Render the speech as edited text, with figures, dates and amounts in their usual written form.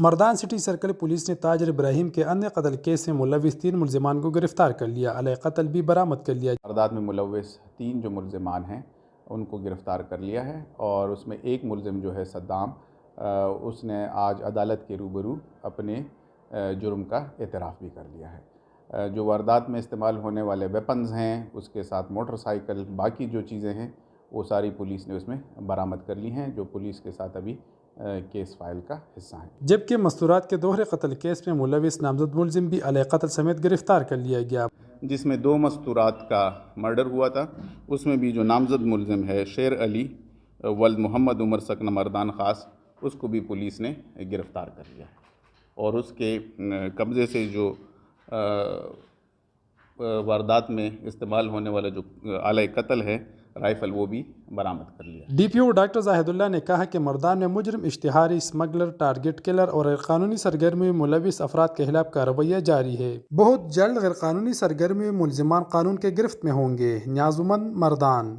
مردان city circle police نے تاجر ابراہیم کے اندھے قتل کیس میں ملوث 3 ملزمان کو گرفتار کر لیا، علیہ قتل بھی برآمد کر لیا۔ واردات میں ملوث 3 جو ملزمان ہیں ان کو گرفتار کر لیا ہے، اور اس میں ایک ملزم جو ہے صدام، اس نے آج عدالت کے روبرو اپنے جرم کا اعتراف بھی کر لیا ہے۔ جو واردات میں استعمال ہونے والے ویپنز ہیں، اس کے ساتھ موٹر سائیکل، باقی جو چیزیں ہیں وہ ساری پولیس نے اس میں برآمد کر لی ہیں، جو پولیس کے ساتھ ابھی کیس فائل کا حصہ ہیں۔ جبکہ مستورات کے دوہرے قتل کیس میں ملوث نامزد ملزم بھی علیہ قتل سمیت گرفتار کر لیا گیا، جس میں 2 مستورات کا مرڈر ہوا تھا۔ اس میں بھی جو نامزد ملزم ہے شیر علی ولد محمد عمر سکنہ مردان خاص، اس کو بھی پولیس نے گرفتار کر لیا ہے، اور اس کے قبضے سے جو واردات میں استعمال ہونے والا جو آلہ قتل ہے رائفل، وہ بھی برآمد کر لیا۔ ڈی پی او ڈاکٹر زاہد اللہ نے کہا کہ مردان میں مجرم، اشتہاری، اسمگلر، ٹارگٹ کلر اور غیر قانونی سرگرمی میں ملوث افراد کے خلاف کارروائیاں جاری ہے۔ بہت جلد غیر قانونی سرگرمی میں ملزمان قانون کے گرفت میں ہوں گے۔ نیازمند، مردان۔